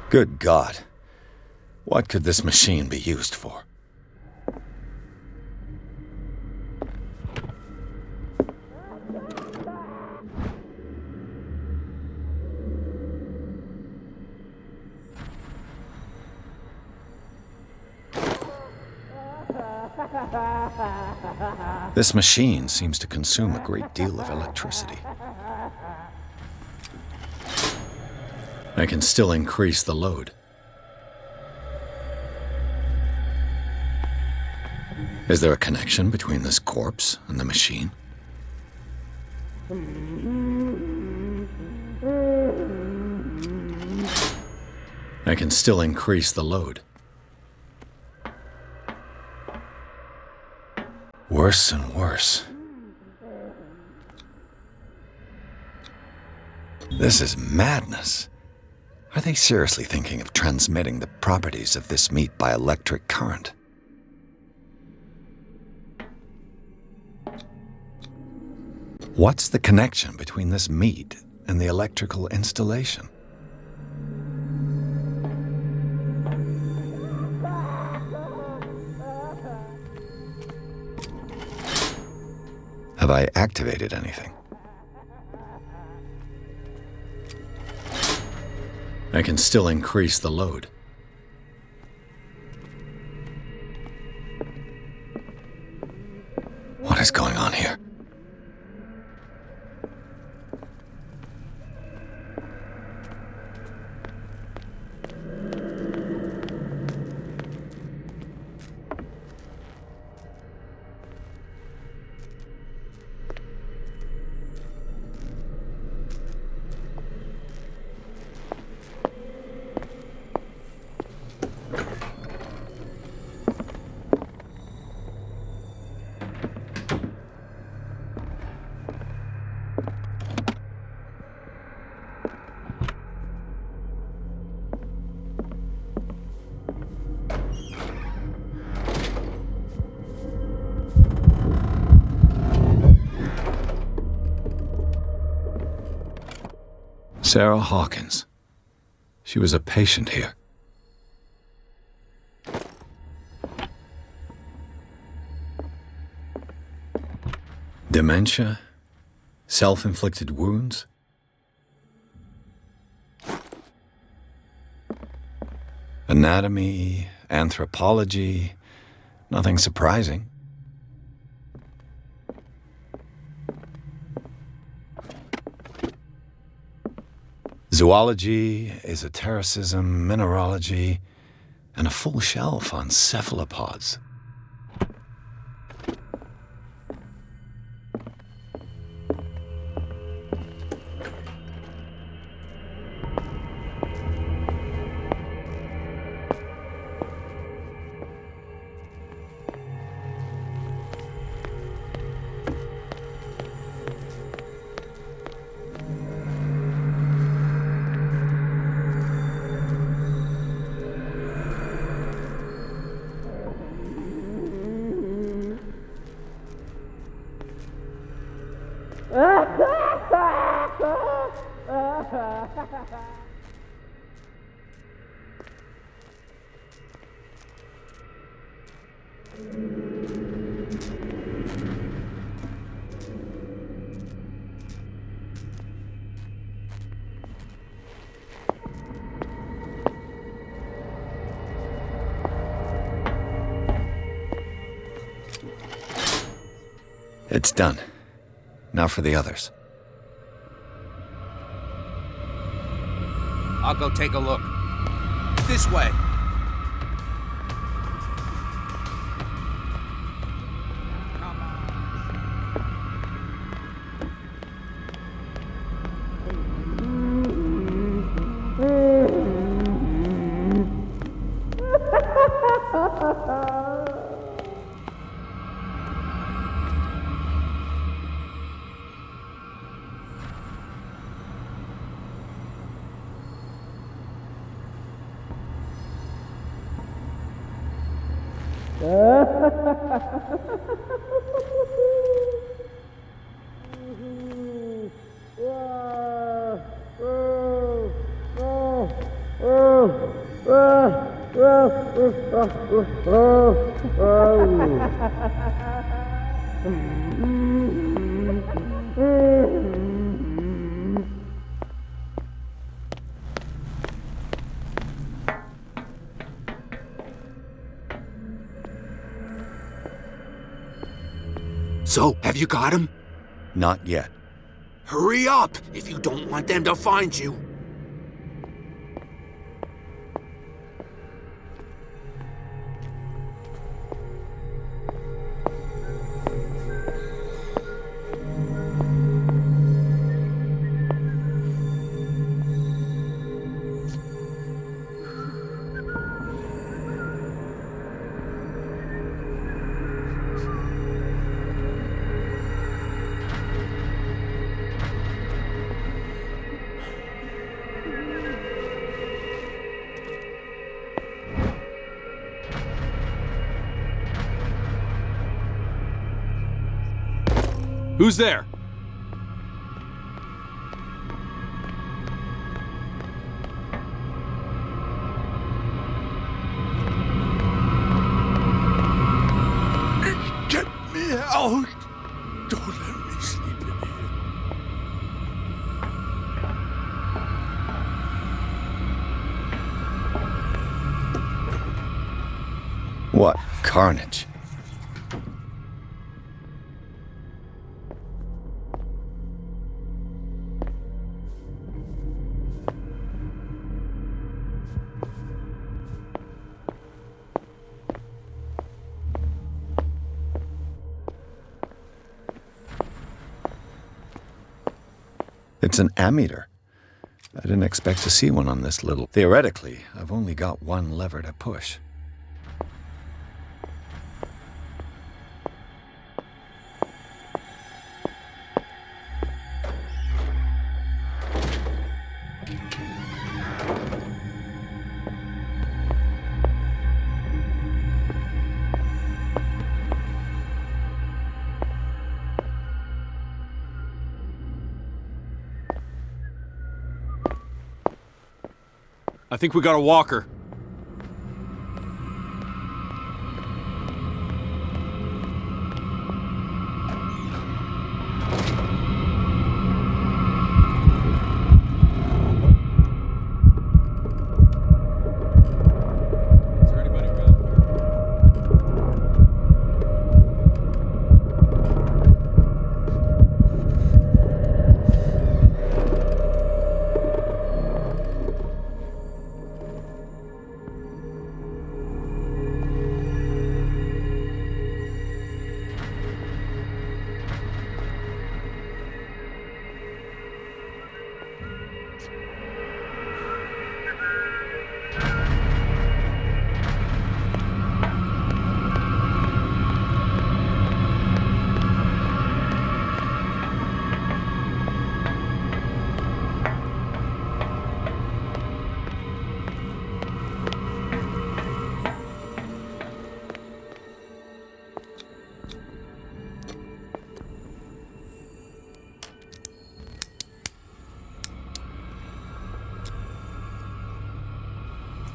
Good God. What could this machine be used for? This machine seems to consume a great deal of electricity. I can still increase the load. Is there a connection between this corpse and the machine? I can still increase the load. Worse and worse. This is madness. Are they seriously thinking of transmitting the properties of this meat by electric current? What's the connection between this meat and the electrical installation? Have I activated anything? I can still increase the load. What is going on here? Sarah Hawkins. She was a patient here. Dementia? Self-inflicted wounds? Anatomy, anthropology, nothing surprising. Zoology, esotericism, mineralogy, and a full shelf on cephalopods. It's done. Now for the others. I'll go take a look. This way. So, have you got him? Not yet. Hurry up, if you don't want them to find you. Who's there? Get me out! Don't let me sleep in here. What carnage. It's an ammeter. I didn't expect to see one on this little... Theoretically, I've only got one lever to push. I think we got a walker. Is there anybody around here?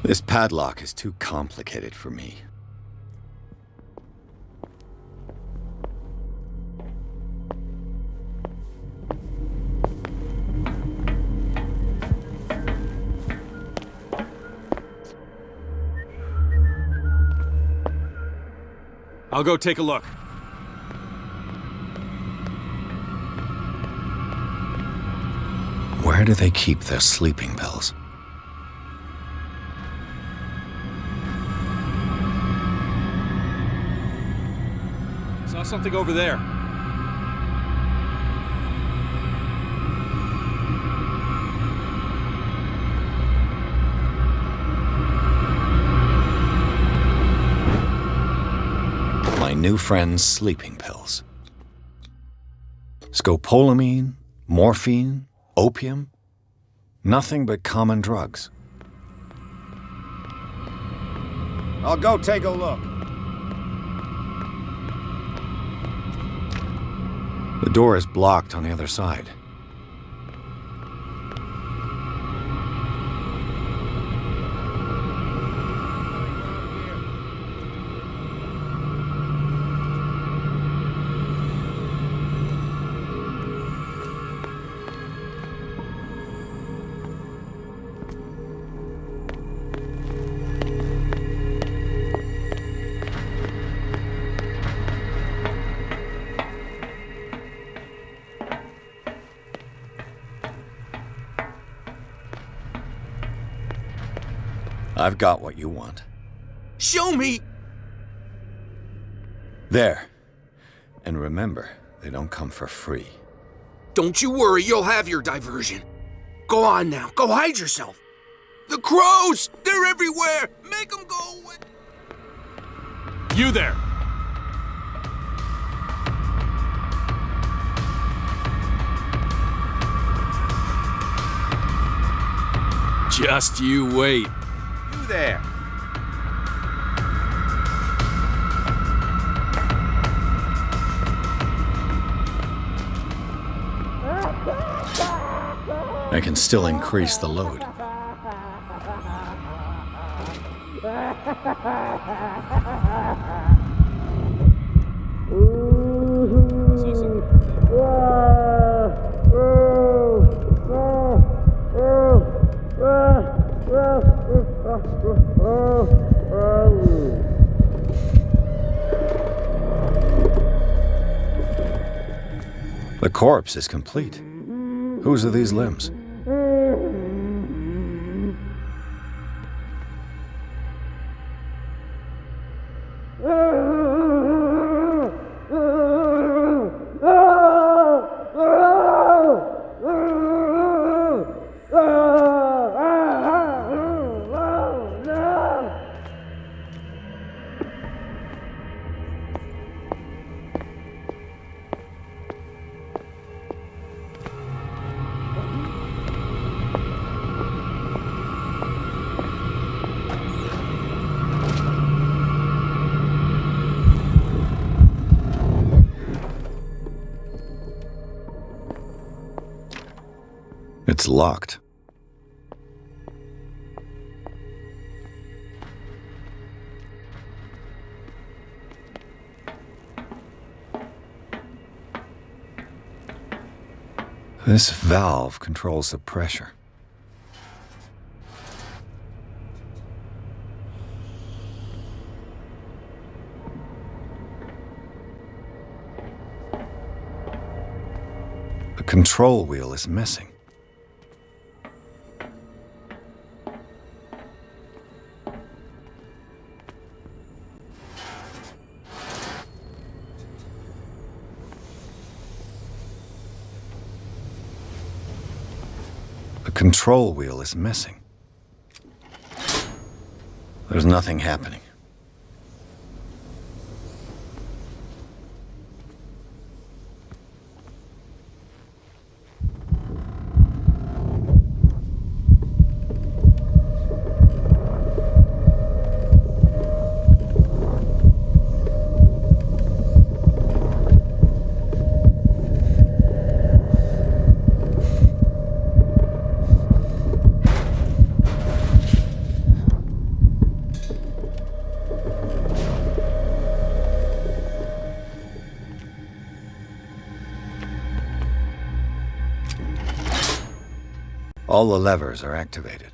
This padlock is too complicated for me. I'll go take a look. Where do they keep their sleeping pills? something over there. My new friend's sleeping pills. Scopolamine, morphine, opium. Nothing but common drugs. I'll go take a look. The door is blocked on the other side. I've got what you want. Show me! There. And remember, they don't come for free. Don't you worry, you'll have your diversion. Go on now, go hide yourself. The crows! They're everywhere! Make them go away! You there! Just you wait. You there! I can still increase the load. The corpse is complete. Whose are these limbs? It's locked. This valve controls the pressure. The control wheel is missing. The control wheel is missing. There's nothing happening. All the levers are activated.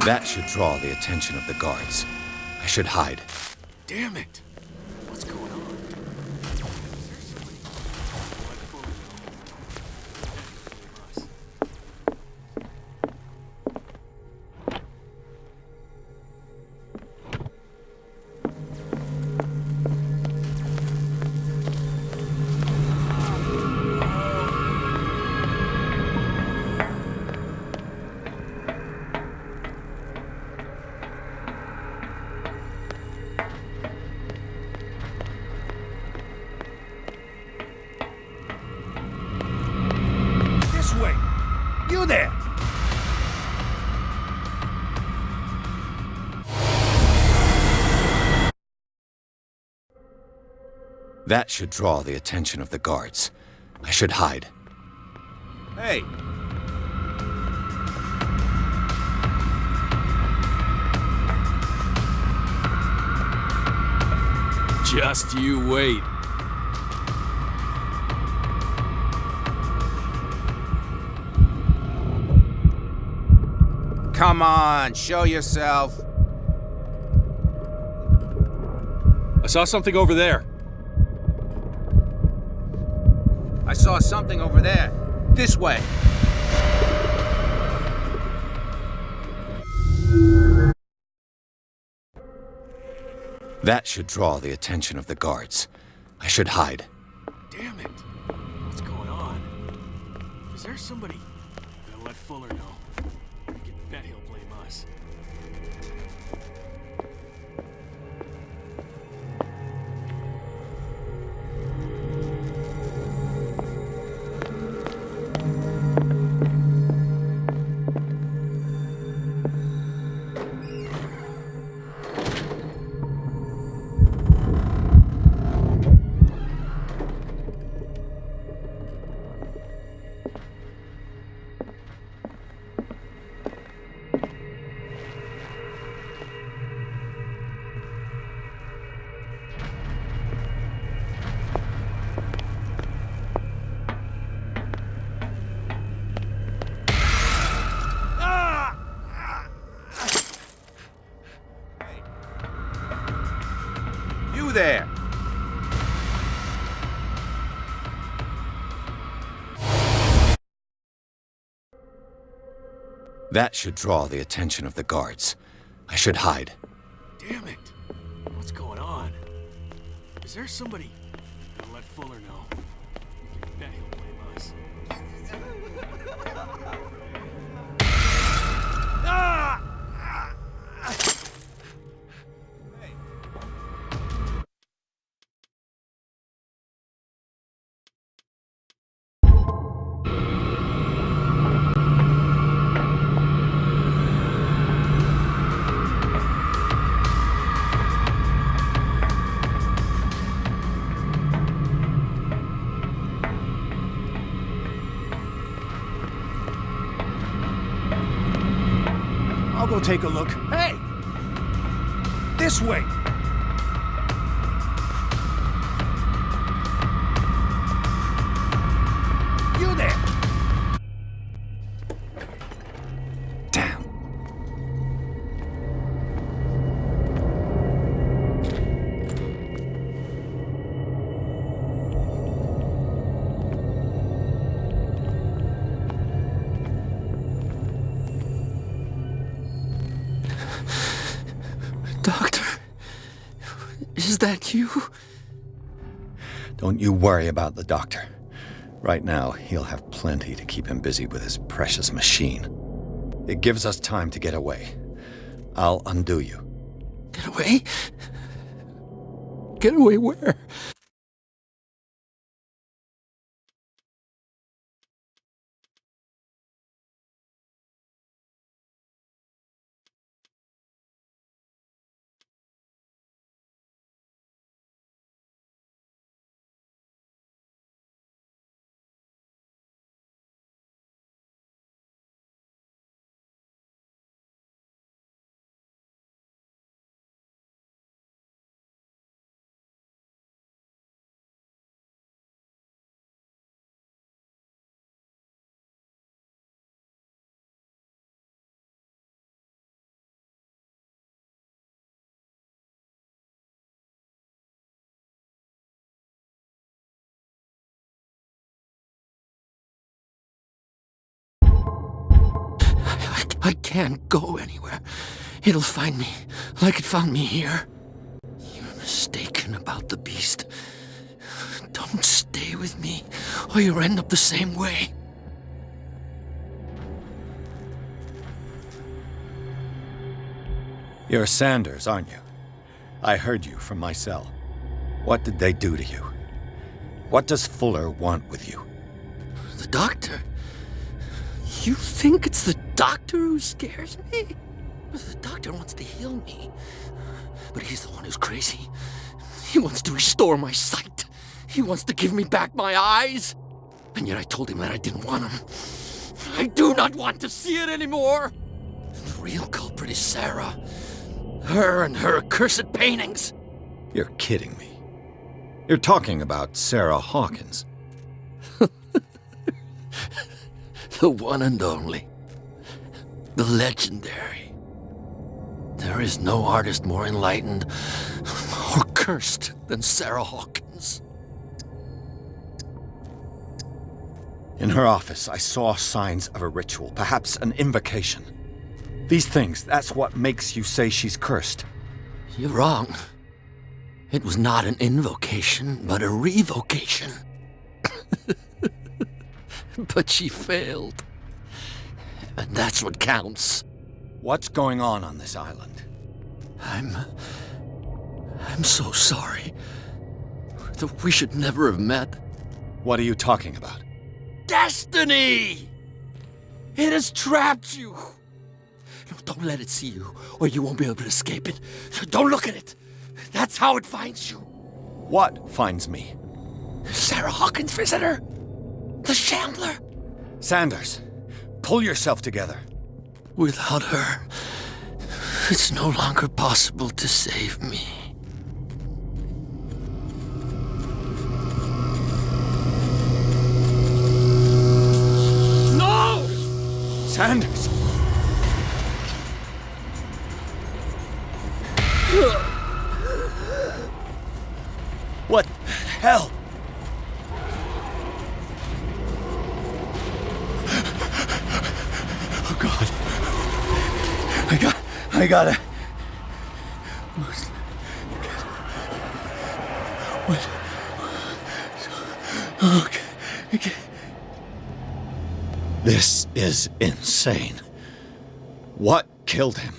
That should draw the attention of the guards. I should hide. Damn it! What's going on? You there! That should draw the attention of the guards. I should hide. Hey! Just you wait. Come on, show yourself. I saw something over there. I saw something over there. This way. That should draw the attention of the guards. I should hide. Damn it! What's going on? Is there somebody? Gotta let Fuller know. I can bet he'll blame us. You there. That should draw the attention of the guards. I should hide. Damn it! What's going on? Is there somebody? Gotta let Fuller know. I can bet he'll blame us. I'll go take a look. Hey! This way! You there! Damn. Doctor, is that you? Don't you worry about the doctor. Right now, he'll have plenty to keep him busy with his precious machine. It gives us time to get away. I'll undo you. Get away? Get away where? I can't go anywhere. It'll find me, like it found me here. You're mistaken about the beast. Don't stay with me, or you'll end up the same way. You're Sanders, aren't you? I heard you from my cell. What did they do to you? What does Fuller want with you? The doctor? You think it's the doctor who scares me? The doctor wants to heal me. But he's the one who's crazy. He wants to restore my sight. He wants to give me back my eyes. And yet I told him that I didn't want him. I do not want to see it anymore. The real culprit is Sarah. Her and her accursed paintings. You're kidding me. You're talking about Sarah Hawkins. The one and only. The legendary. There is no artist more enlightened or cursed than Sarah Hawkins. In her office, I saw signs of a ritual, perhaps an invocation. These things, that's what makes you say she's cursed. You're wrong. It was not an invocation, but a revocation. But she failed. And that's what counts. What's going on this island? I'm so sorry. We should never have met. What are you talking about? Destiny! It has trapped you. Don't let it see you, or you won't be able to escape it. Don't look at it. That's how it finds you. What finds me? Sarah Hawkins' visitor. The Shambler. Sanders, pull yourself together. Without her, it's no longer possible to save me. No! Sanders! What the hell? Oh God. I gotta. What? Okay. This is insane. What killed him?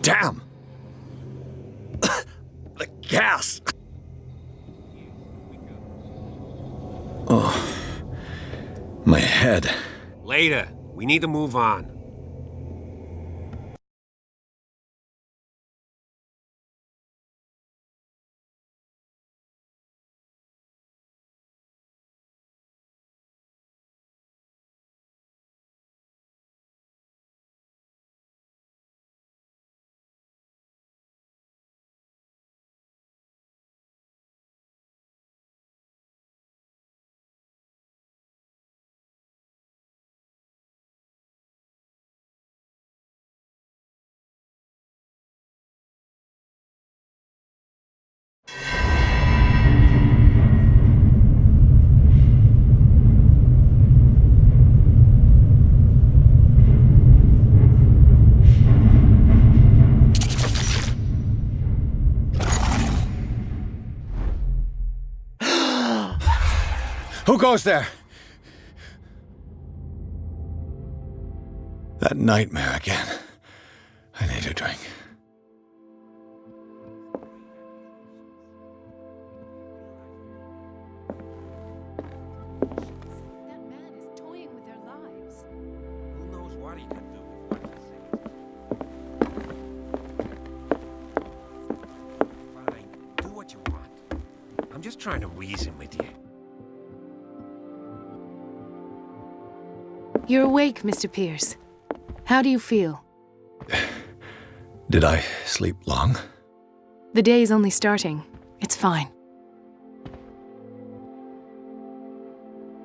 Damn! The gas! Oh, my head. Later. We need to move on. Who goes there? That nightmare again. I need a drink. That man is toying with their lives. Who knows what he can do with what he says? Fine, do what you want. I'm just trying to reason with you. You're awake, Mr. Pierce. How do you feel? Did I sleep long? The day's only starting. It's fine.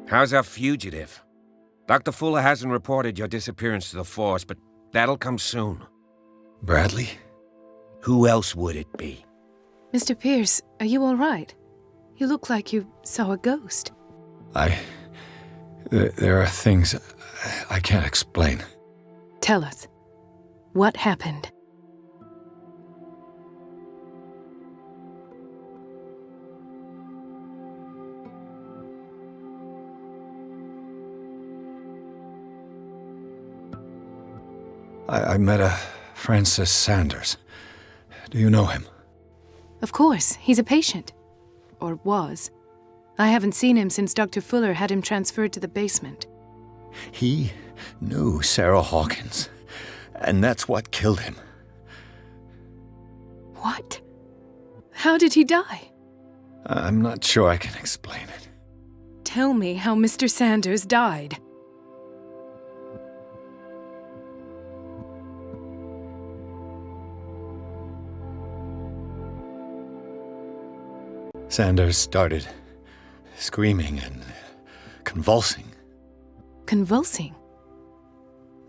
How's our fugitive? Dr. Fuller hasn't reported your disappearance to the force, but that'll come soon. Bradley? Who else would it be? Mr. Pierce, are you all right? You look like you saw a ghost. There are things I can't explain. Tell us. What happened? I met a Francis Sanders. Do you know him? Of course, he's a patient. Or was. I haven't seen him since Dr. Fuller had him transferred to the basement. He knew Sarah Hawkins, and that's what killed him. What? How did he die? I'm not sure I can explain it. Tell me how Mr. Sanders died. Sanders started screaming and convulsing. Convulsing?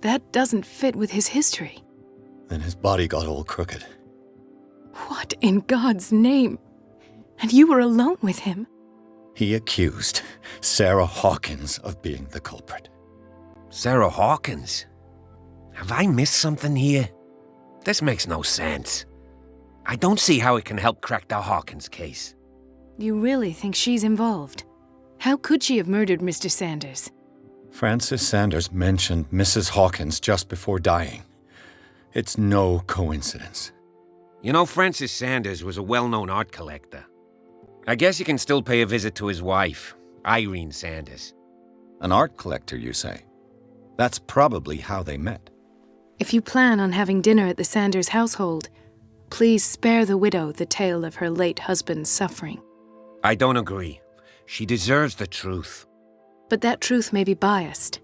That doesn't fit with his history. Then his body got all crooked. What in God's name? And you were alone with him? He accused Sarah Hawkins of being the culprit. Sarah Hawkins? Have I missed something here? This makes no sense. I don't see how it can help crack the Hawkins case. You really think she's involved? How could she have murdered Mr. Sanders? Francis Sanders mentioned Mrs. Hawkins just before dying. It's no coincidence. You know, Francis Sanders was a well-known art collector. I guess you can still pay a visit to his wife, Irene Sanders. An art collector, you say? That's probably how they met. If you plan on having dinner at the Sanders household, please spare the widow the tale of her late husband's suffering. I don't agree. She deserves the truth. But that truth may be biased.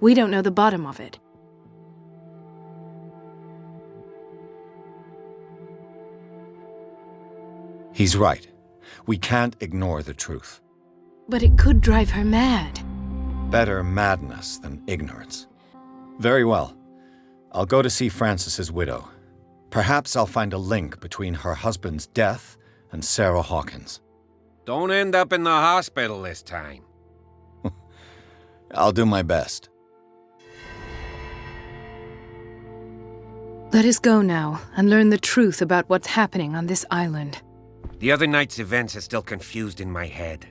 We don't know the bottom of it. He's right. We can't ignore the truth. But it could drive her mad. Better madness than ignorance. Very well. I'll go to see Francis's widow. Perhaps I'll find a link between her husband's death and Sarah Hawkins. Don't end up in the hospital this time. I'll do my best. Let us go now and learn the truth about what's happening on this island. The other night's events are still confused in my head.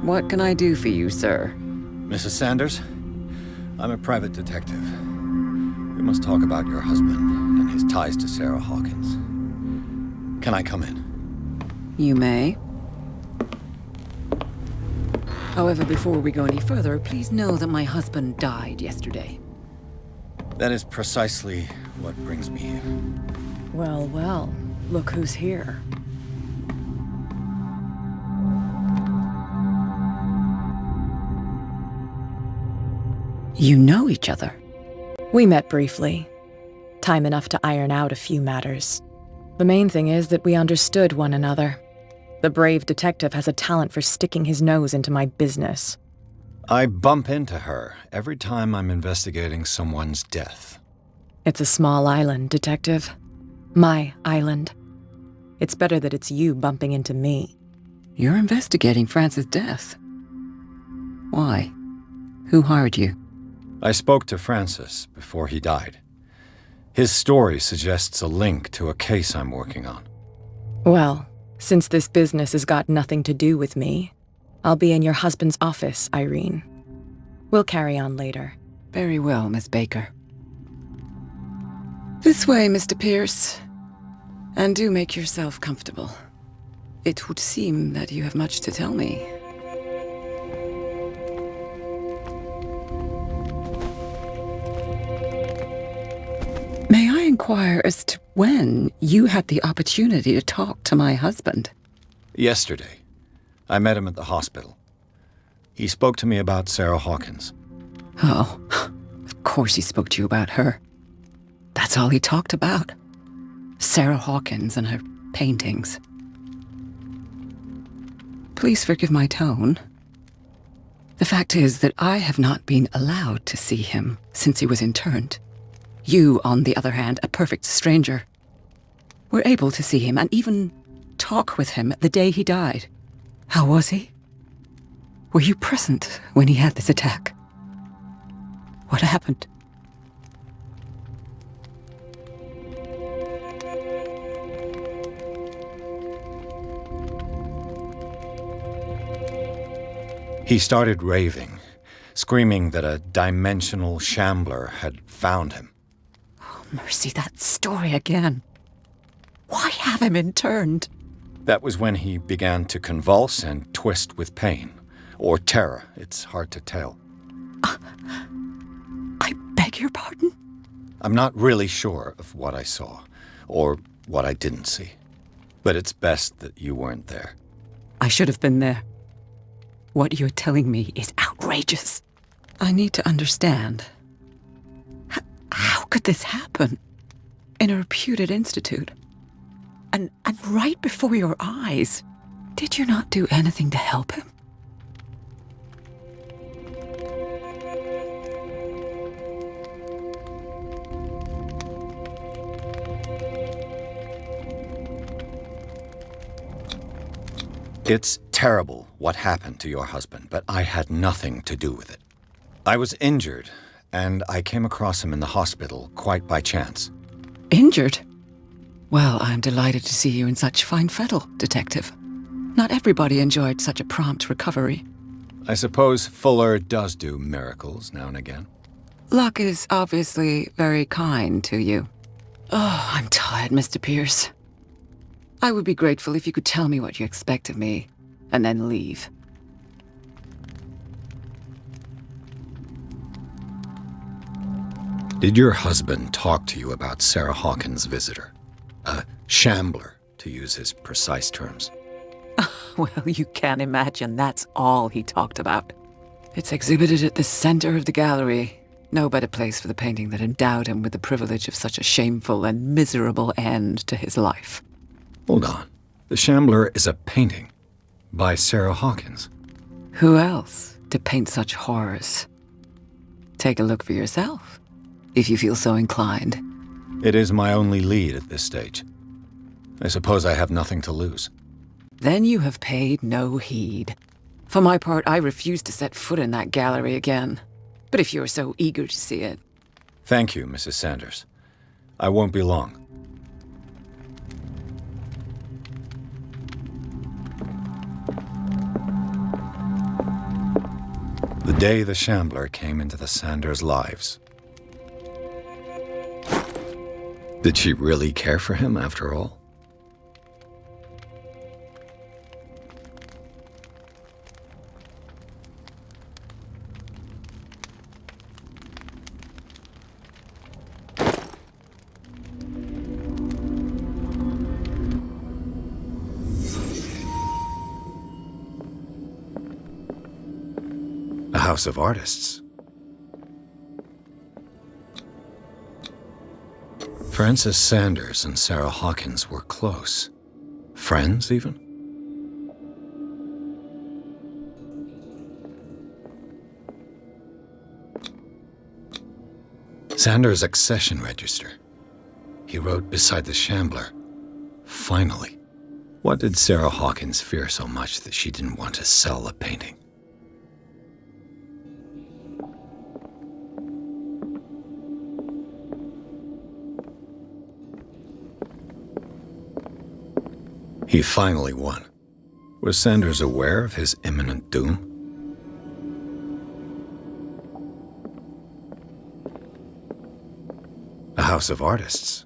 What can I do for you, sir? Mrs. Sanders, I'm a private detective. We must talk about your husband and his ties to Sarah Hawkins. Can I come in? You may. However, before we go any further, please know that my husband died yesterday. That is precisely what brings me here. Well, well, look who's here. You know each other. We met briefly. Time enough to iron out a few matters. The main thing is that we understood one another. The brave detective has a talent for sticking his nose into my business. I bump into her every time I'm investigating someone's death. It's a small island, Detective. My island. It's better that it's you bumping into me. You're investigating Francis' death. Why? Who hired you? I spoke to Francis before he died. His story suggests a link to a case I'm working on. Well, since this business has got nothing to do with me, I'll be in your husband's office, Irene. We'll carry on later. Very well, Miss Baker. This way, Mr. Pierce. And do make yourself comfortable. It would seem that you have much to tell me. May I inquire as to when you had the opportunity to talk to my husband? Yesterday, I met him at the hospital. He spoke to me about Sarah Hawkins. Oh, of course he spoke to you about her. That's all he talked about. Sarah Hawkins and her paintings. Please forgive my tone. The fact is that I have not been allowed to see him since he was interned. You, on the other hand, a perfect stranger, were able to see him and even talk with him the day he died. How was he? Were you present when he had this attack? What happened? He started raving, screaming that a dimensional shambler had found him. Oh, mercy, that story again. Why have him interned? That was when he began to convulse and twist with pain. Or terror, it's hard to tell. I beg your pardon? I'm not really sure of what I saw, or what I didn't see. But it's best that you weren't there. I should have been there. What you're telling me is outrageous. I need to understand. How could this happen? In a reputed institute? And right before your eyes? Did you not do anything to help him? It's terrible what happened to your husband, but I had nothing to do with it. I was injured, and I came across him in the hospital quite by chance. Injured? Well, I'm delighted to see you in such fine fettle, Detective. Not everybody enjoyed such a prompt recovery. I suppose Fuller does do miracles now and again. Luck is obviously very kind to you. Oh, I'm tired, Mr. Pierce. I would be grateful if you could tell me what you expect of me, and then leave. Did your husband talk to you about Sarah Hawkins' visitor? A shambler, to use his precise terms. Well, you can imagine that's all he talked about. It's exhibited at the center of the gallery. No better place for the painting that endowed him with the privilege of such a shameful and miserable end to his life. Hold on. The Shambler is a painting by Sarah Hawkins. Who else to paint such horrors? Take a look for yourself, if you feel so inclined. It is my only lead at this stage. I suppose I have nothing to lose. Then you have paid no heed. For my part, I refuse to set foot in that gallery again. But if you're so eager to see it... Thank you, Mrs. Sanders. I won't be long. The day the Shambler came into the Sanders' lives. Did she really care for him after all? House of Artists. Francis Sanders and Sarah Hawkins were close. Friends, even? Sanders' accession register. He wrote beside the Shambler, "Finally." What did Sarah Hawkins fear so much that she didn't want to sell the painting? He finally won. Was Sanders aware of his imminent doom? A House of Artists.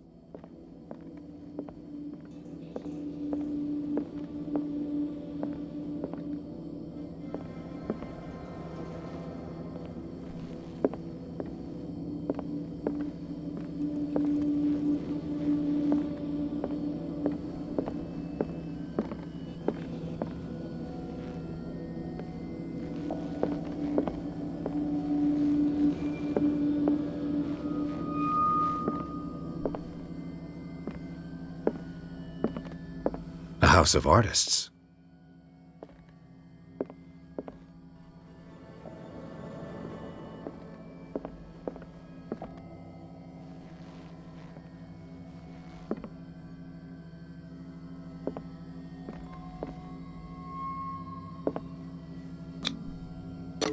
A House of Artists.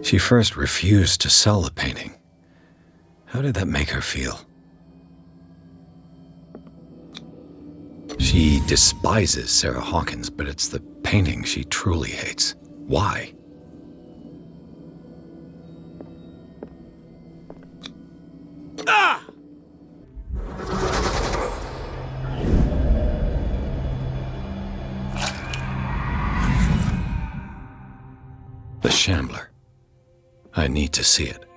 She first refused to sell the painting. How did that make her feel? She despises Sarah Hawkins, but it's the painting she truly hates. Why? Ah! The Shambler. I need to see it.